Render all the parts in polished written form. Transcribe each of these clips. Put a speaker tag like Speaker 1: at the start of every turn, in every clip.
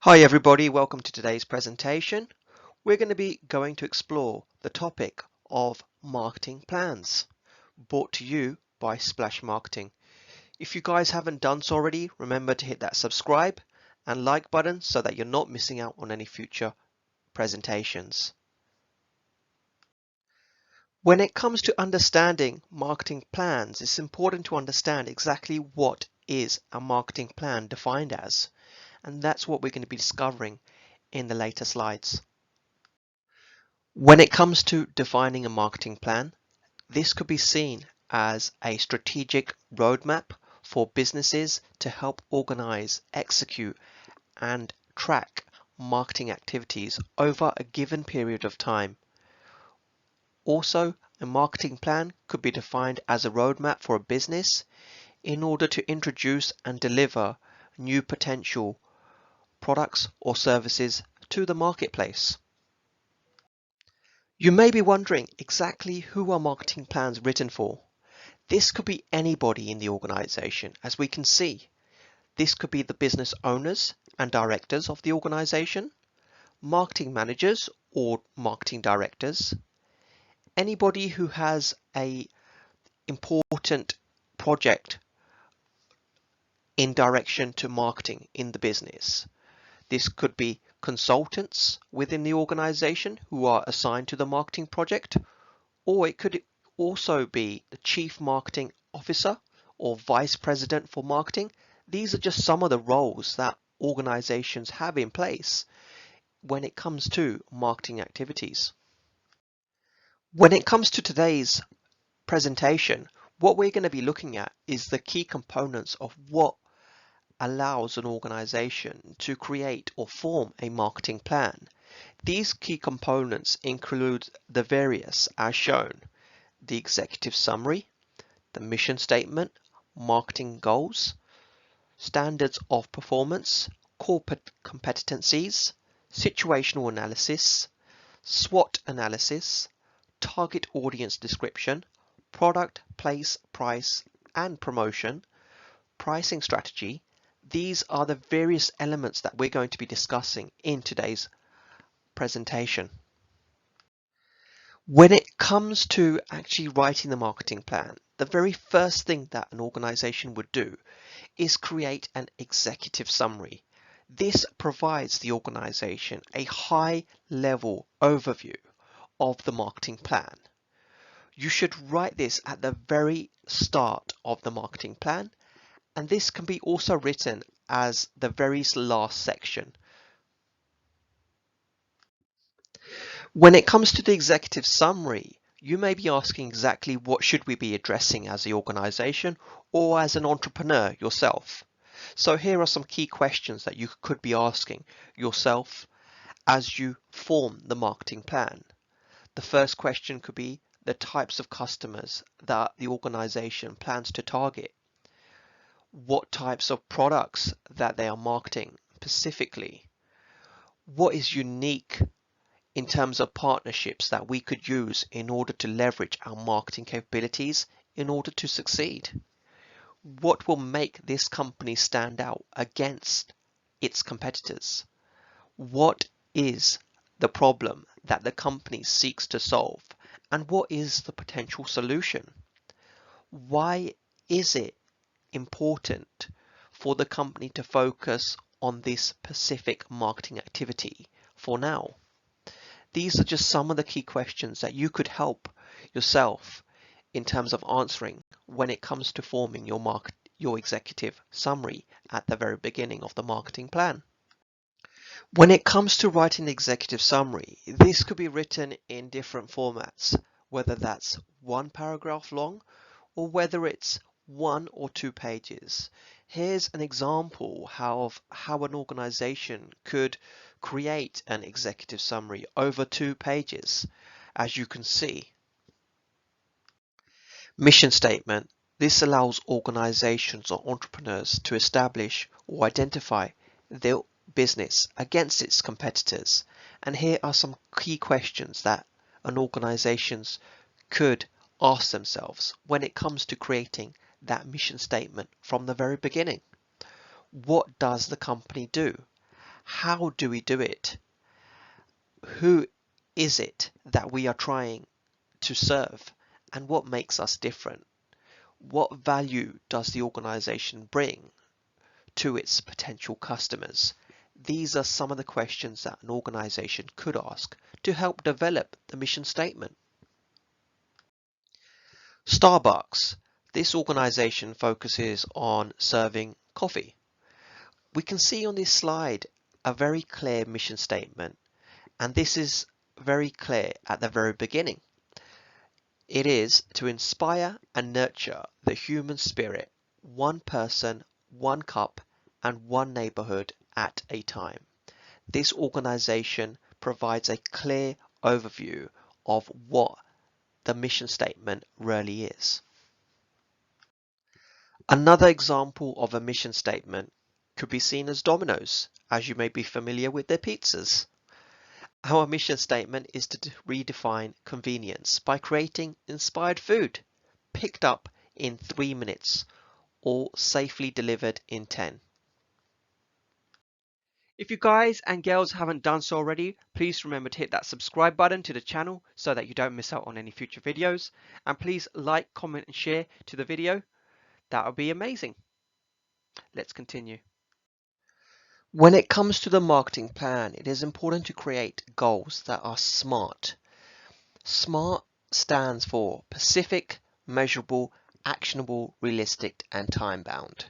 Speaker 1: Hi everybody, welcome to today's presentation. We're going to be going to explore the topic of marketing plans, brought to you by Splash Marketing. If you guys haven't done so already, remember to hit that subscribe and like button so that you're not missing out on any future presentations. When it comes to understanding marketing plans, it's important to understand exactly what is a marketing plan defined as. And that's what we're going to be discovering in the later slides. When it comes to defining a marketing plan, this could be seen as a strategic roadmap for businesses to help organize, execute, and track marketing activities over a given period of time. Also, a marketing plan could be defined as a roadmap for a business in order to introduce and deliver new potential products or services to the marketplace. You may be wondering exactly who are marketing plans written for. This could be anybody in the organization. As we can see, this could be the business owners and directors of the organization, marketing managers or marketing directors, anybody who has a important project in direction to marketing in the business. This could be consultants within the organization who are assigned to the marketing project, or it could also be the chief marketing officer or vice president for marketing. These are just some of the roles that organizations have in place when it comes to marketing activities. When it comes to today's presentation, what we're going to be looking at is the key components of what allows an organization to create or form a marketing plan. These key components include the various as shown: the executive summary, the mission statement, marketing goals, standards of performance, corporate competencies, situational analysis, SWOT analysis, target audience description, product, place, price, and promotion, pricing strategy. These are the various elements that we're going to be discussing in today's presentation. When it comes to actually writing the marketing plan, the very first thing that an organization would do is create an executive summary. This provides the organization a high-level overview of the marketing plan. You should write this at the very start of the marketing plan, and this can be also written as the very last section. When it comes to the executive summary, you may be asking exactly what should we be addressing as the organization or as an entrepreneur yourself. So here are some key questions that you could be asking yourself as you form the marketing plan. The first question could be the types of customers that the organization plans to target, what types of products that they are marketing specifically, what is unique in terms of partnerships that we could use in order to leverage our marketing capabilities in order to succeed. What will make this company stand out against its competitors? What is the problem that the company seeks to solve? And what is the potential solution? Why is it important for the company to focus on this specific marketing activity for now? These are just some of the key questions that you could help yourself in terms of answering when it comes to forming your executive summary at the very beginning of the marketing plan. When it comes to writing the executive summary, this could be written in different formats, whether that's one paragraph long or whether it's 1 or 2 pages. Here's an example of how an organization could create an executive summary over 2 pages. As you can see, mission statement. This allows organizations or entrepreneurs to establish or identify their business against its competitors. And here are some key questions that an organization could ask themselves when it comes to creating that mission statement from the very beginning. What does the company do? How do we do it? Who is it that we are trying to serve? And what makes us different? What value does the organization bring to its potential customers? These are some of the questions that an organization could ask to help develop the mission statement. Starbucks. This organization focuses on serving coffee. We can see on this slide a very clear mission statement, and this is very clear at the very beginning. It is to inspire and nurture the human spirit, one person, one cup, and one neighborhood at a time. This organization provides a clear overview of what the mission statement really is. Another example of a mission statement could be seen as Dominos, as you may be familiar with their pizzas. Our mission statement is to redefine convenience by creating inspired food, picked up in 3 minutes or safely delivered in 10. If you guys and girls haven't done so already, please remember to hit that subscribe button to the channel so that you don't miss out on any future videos. And please like, comment and share to the video. That would be amazing. Let's continue. When it comes to the marketing plan, it is important to create goals that are SMART. SMART stands for specific, measurable, actionable, realistic, and time-bound.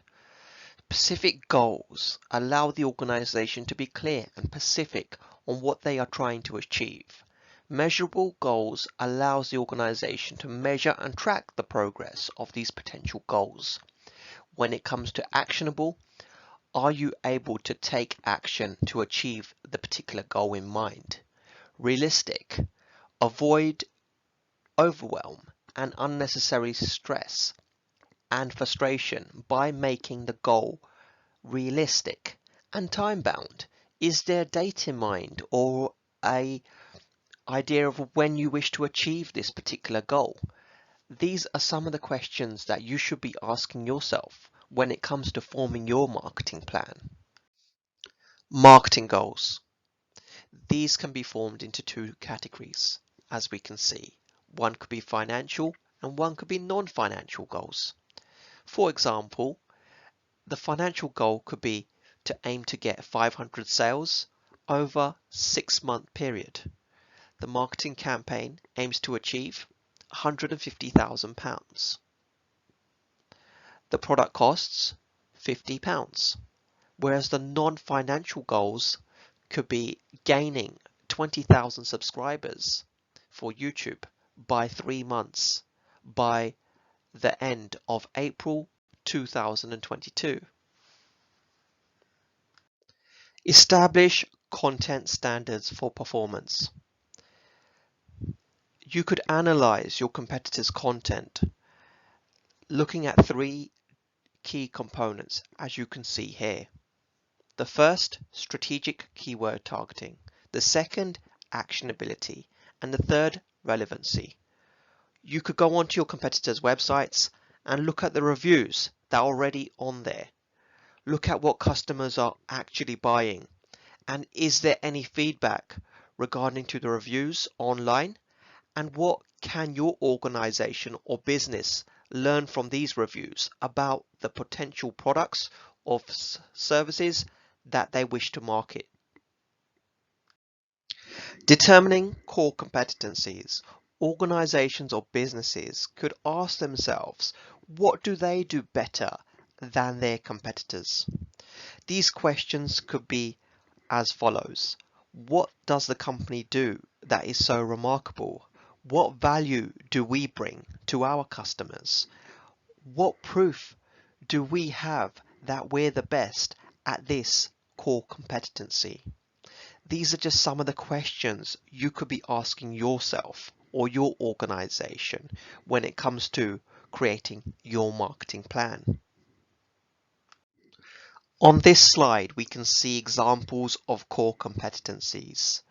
Speaker 1: Specific goals allow the organization to be clear and specific on what they are trying to achieve. Measurable goals allows the organization to measure and track the progress of these potential goals. When it comes to actionable, are you able to take action to achieve the particular goal in mind? Realistic, avoid overwhelm and unnecessary stress and frustration by making the goal realistic. And time bound, is there a date in mind or a idea of when you wish to achieve this particular goal? These are some of the questions that you should be asking yourself when it comes to forming your marketing plan. Marketing goals. These can be formed into two categories, as we can see. One could be financial and one could be non-financial goals. For example, the financial goal could be to aim to get 500 sales over 6-month period. The marketing campaign aims to achieve £150,000. The product costs £50, whereas the non-financial goals could be gaining 20,000 subscribers for YouTube by 3 months by the end of April 2022. Establish content standards for performance. You could analyze your competitors' content looking at 3 key components, as you can see here. The first, strategic keyword targeting. The second, actionability. And the third, relevancy. You could go onto your competitors' websites and look at the reviews that are already on there. Look at what customers are actually buying. And is there any feedback regarding to the reviews online? And what can your organization or business learn from these reviews about the potential products or services that they wish to market? Determining core competencies. Organizations or businesses could ask themselves, what do they do better than their competitors? These questions could be as follows. What does the company do that is so remarkable? What value do we bring to our customers? What proof do we have that we're the best at this core competency? These are just some of the questions you could be asking yourself or your organization when it comes to creating your marketing plan. On this slide, we can see examples of core competencies.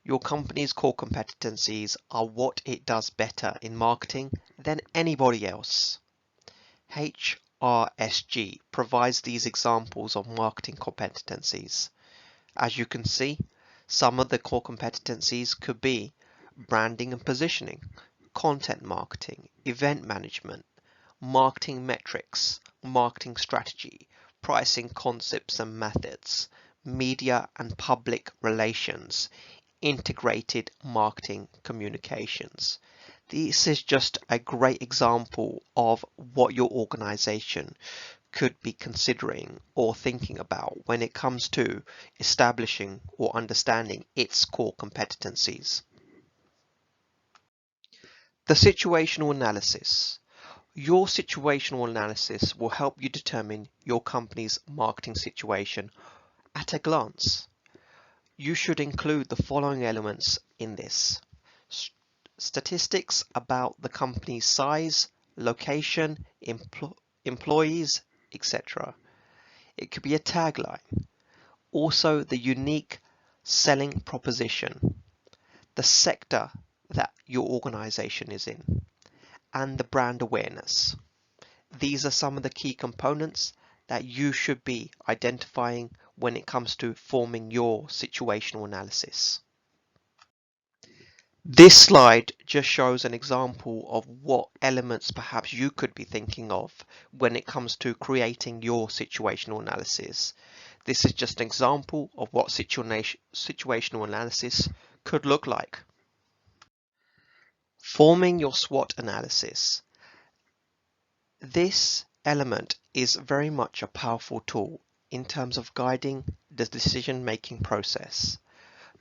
Speaker 1: Your company's core competencies are what it does better in marketing than anybody else. HRSG provides these examples of marketing competencies. As you can see, some of the core competencies could be branding and positioning, content marketing, event management, marketing metrics, marketing strategy, pricing concepts and methods, media and public relations, integrated marketing communications. This is just a great example of what your organization could be considering or thinking about when it comes to establishing or understanding its core competencies. The situational analysis. Your situational analysis will help you determine your company's marketing situation at a glance. You should include the following elements in this. Statistics about the company's size, location, employees, etc. It could be a tagline. Also the unique selling proposition, the sector that your organization is in, and the brand awareness. These are some of the key components that you should be identifying when it comes to forming your situational analysis. This slide just shows an example of what elements perhaps you could be thinking of when it comes to creating your situational analysis. This is just an example of what situational analysis could look like. Forming your SWOT analysis. This element is very much a powerful tool in terms of guiding the decision-making process.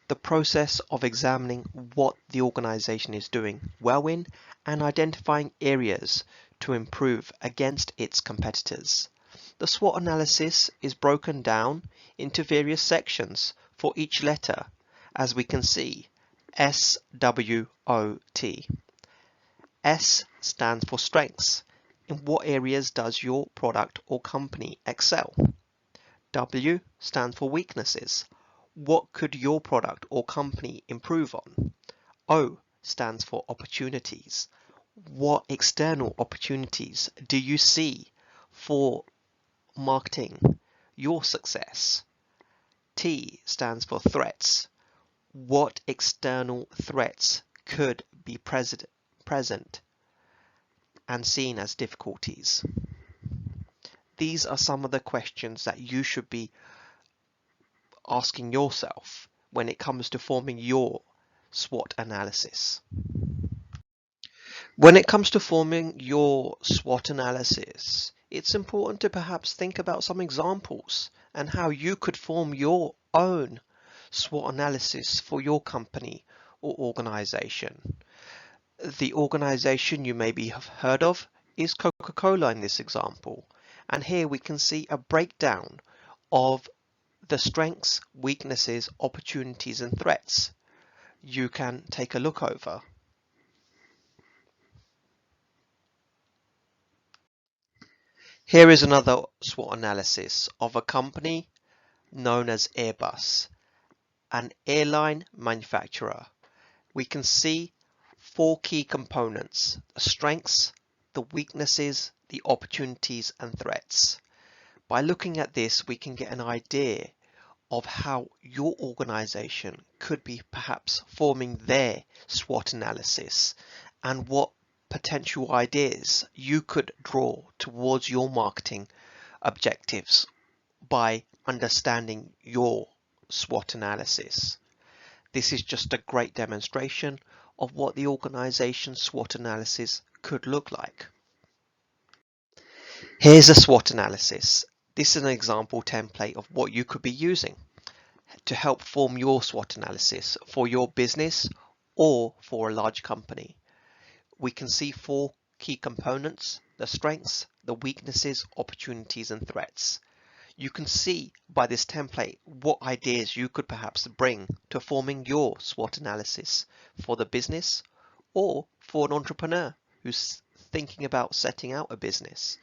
Speaker 1: The process of examining what the organization is doing well in and identifying areas to improve against its competitors. The SWOT analysis is broken down into various sections for each letter, as we can see, SWOT. S stands for strengths. In what areas does your product or company excel? W stands for weaknesses. What could your product or company improve on? O stands for opportunities. What external opportunities do you see for marketing your success? T stands for threats. What external threats could be present and seen as difficulties? These are some of the questions that you should be asking yourself when it comes to forming your SWOT analysis. When it comes to forming your SWOT analysis, it's important to perhaps think about some examples and how you could form your own SWOT analysis for your company or organization. The organization you maybe have heard of is Coca-Cola in this example, and here we can see a breakdown of the strengths, weaknesses, opportunities and threats you can take a look over. Here is another SWOT analysis of a company known as Airbus, an airline manufacturer. We can see four key components: the strengths, the weaknesses, the opportunities and threats. By looking at this, we can get an idea of how your organization could be perhaps forming their SWOT analysis and what potential ideas you could draw towards your marketing objectives by understanding your SWOT analysis. This is just a great demonstration of what the organization's SWOT analysis could look like. Here's a SWOT analysis. This is an example template of what you could be using to help form your SWOT analysis for your business or for a large company. We can see four key components: the strengths, the weaknesses, opportunities and threats. You can see by this template what ideas you could perhaps bring to forming your SWOT analysis for the business or for an entrepreneur who's thinking about setting out a business.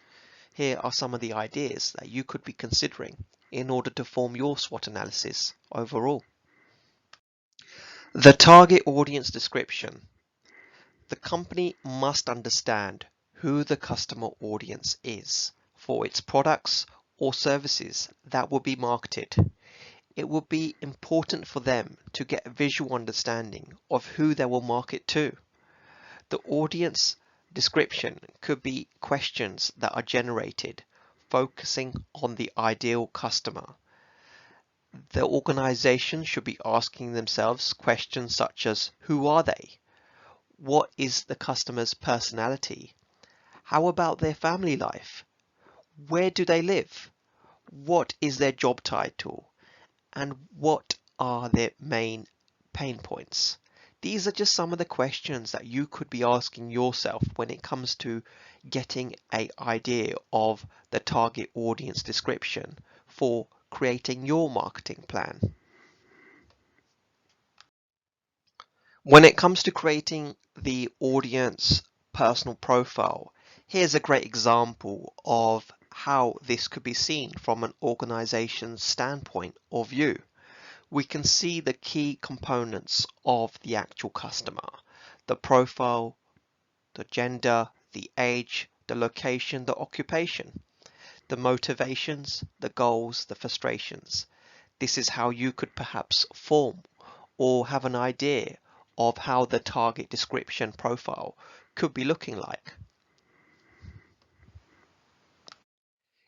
Speaker 1: Here are some of the ideas that you could be considering in order to form your SWOT analysis overall. The target audience description. The company must understand who the customer audience is for its products or services that will be marketed. it would be important for them to get a visual understanding of who they will market to. The audience description could be questions that are generated focusing on the ideal customer. The organization should be asking themselves questions such as who are they? What is the customer's personality? How about their family life? Where do they live? What is their job title? And what are their main pain points? These are just some of the questions that you could be asking yourself when it comes to getting an idea of the target audience description for creating your marketing plan. When it comes to creating the audience personal profile, here's a great example of how this could be seen from an organization's standpoint or view. We can see the key components of the actual customer: the profile, the gender, the age, the location, the occupation, the motivations, the goals, the frustrations. This is how you could perhaps form or have an idea of how the target description profile could be looking like.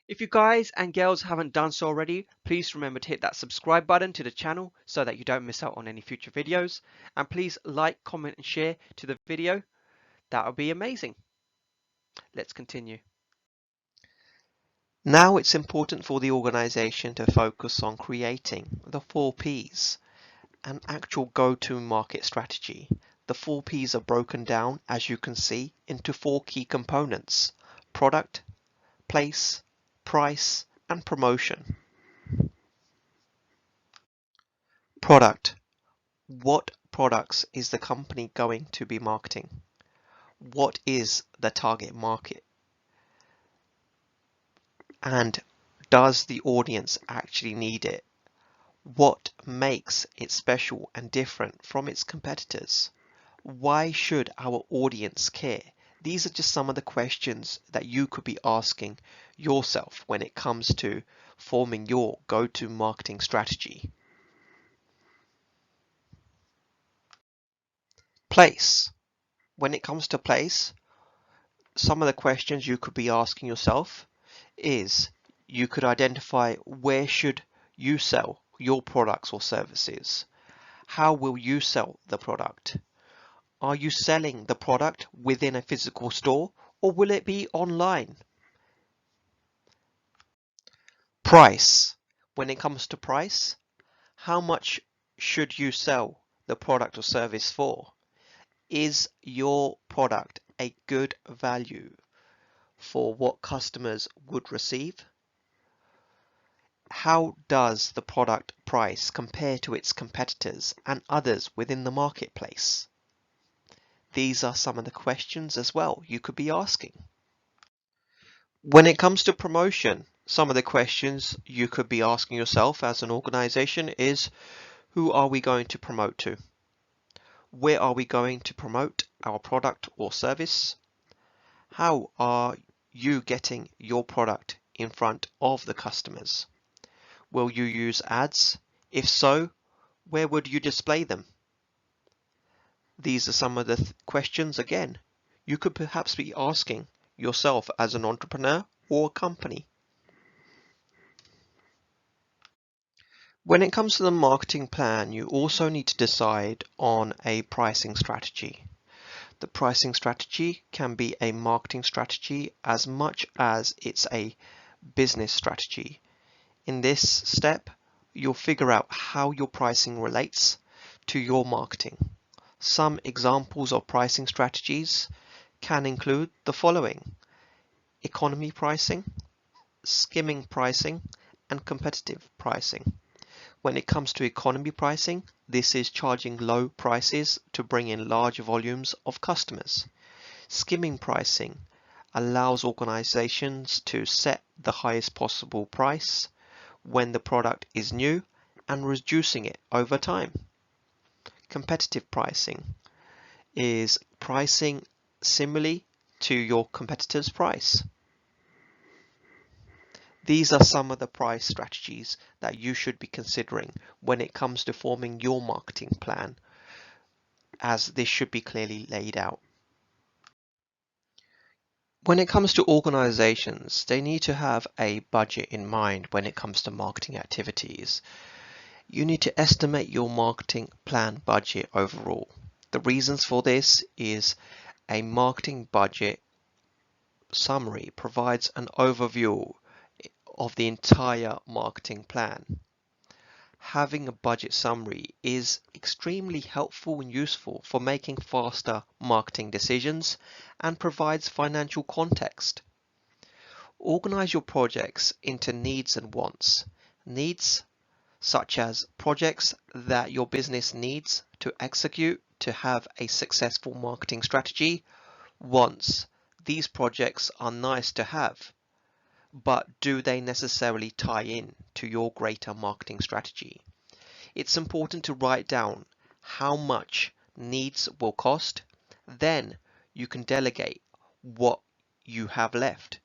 Speaker 1: If you guys and girls haven't done so already, please remember to hit that subscribe button to the channel so that you don't miss out on any future videos. And please like, comment and share to the video. That would be amazing. Let's continue. Now it's important for the organization to focus on creating the 4Ps, an actual go-to-market strategy. The 4Ps are broken down, as you can see, into 4 key components: product, place, price, and promotion. Product. What products is the company going to be marketing? What is the target market? And does the audience actually need it? What makes it special and different from its competitors? Why should our audience care? These are just some of the questions that you could be asking yourself when it comes to forming your go-to marketing strategy. Place. When it comes to place, some of the questions you could be asking yourself is you could identify where should you sell your products or services? How will you sell the product? Are you selling the product within a physical store or will it be online? Price. When it comes to price, how much should you sell the product or service for? Is your product a good value for what customers would receive? How does the product price compare to its competitors and others within the marketplace? These are some of the questions as well you could be asking. When it comes to promotion, some of the questions you could be asking yourself as an organization is, who are we going to promote to? Where are we going to promote our product or service? How are you getting your product in front of the customers? Will you use ads? If so, where would you display them? These are some of the questions, again, you could perhaps be asking yourself as an entrepreneur or a company. When it comes to the marketing plan, you also need to decide on a pricing strategy. The pricing strategy can be a marketing strategy as much as it's a business strategy. In this step, you'll figure out how your pricing relates to your marketing. Some examples of pricing strategies can include the following: economy pricing, skimming pricing, and competitive pricing. When it comes to economy pricing, this is charging low prices to bring in large volumes of customers. Skimming pricing allows organizations to set the highest possible price when the product is new and reducing it over time. Competitive pricing is pricing similarly to your competitor's price. These are some of the price strategies that you should be considering when it comes to forming your marketing plan, as this should be clearly laid out. When it comes to organizations, they need to have a budget in mind when it comes to marketing activities. You need to estimate your marketing plan budget overall. The reasons for this is a marketing budget summary provides an overview of the entire marketing plan. Having a budget summary is extremely helpful and useful for making faster marketing decisions and provides financial context. Organize your projects into needs and wants. Needs such as projects that your business needs to execute to have a successful marketing strategy. Wants, these projects are nice to have, but do they necessarily tie in to your greater marketing strategy? It's important to write down how much needs will cost. Then you can delegate what you have left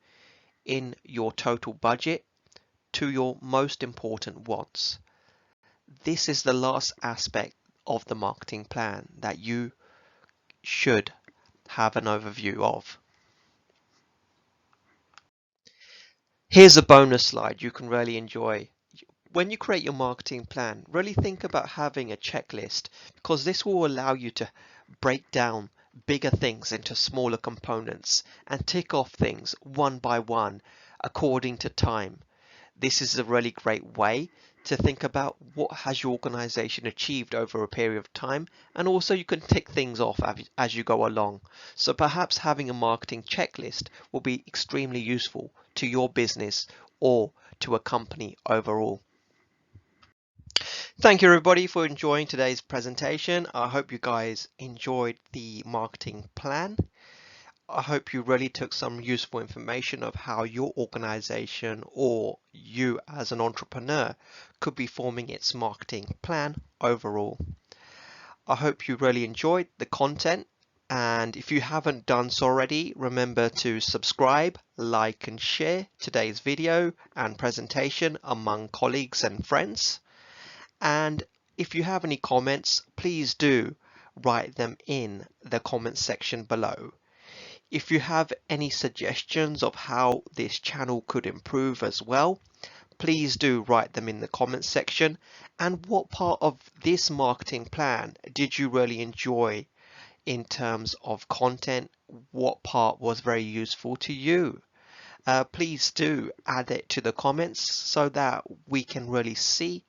Speaker 1: in your total budget to your most important wants. This is the last aspect of the marketing plan that you should have an overview of. Here's a bonus slide you can really enjoy. When you create your marketing plan, really think about having a checklist, because this will allow you to break down bigger things into smaller components and tick off things one by one according to time. This is a really great way to think about what has your organization achieved over a period of time, and also you can tick things off as you go along. So perhaps having a marketing checklist will be extremely useful to your business or to a company overall. Thank you everybody for enjoying today's presentation. I hope you guys enjoyed the marketing plan. I hope you really took some useful information of how your organization or you as an entrepreneur could be forming its marketing plan overall. I hope you really enjoyed the content, and if you haven't done so already, remember to subscribe, like and share today's video and presentation among colleagues and friends. And if you have any comments, please do write them in the comment section below. If you have any suggestions of how this channel could improve as well, please do write them in the comments section. And what part of this marketing plan did you really enjoy in terms of content? What part was very useful to you? Please do add it to the comments so that we can really see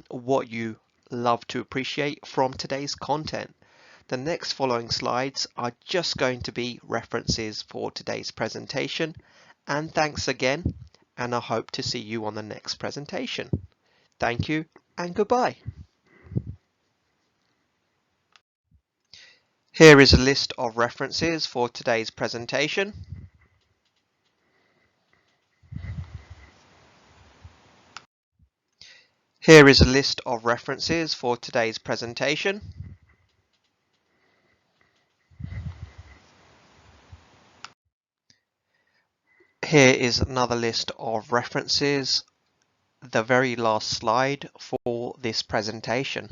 Speaker 1: what you love to appreciate from today's content. The next following slides are just going to be references for today's presentation. And thanks again, and I hope to see you on the next presentation. Thank you and goodbye. Here is a list of references for today's presentation. Here is a list of references for today's presentation. Here is another list of references, the very last slide for this presentation.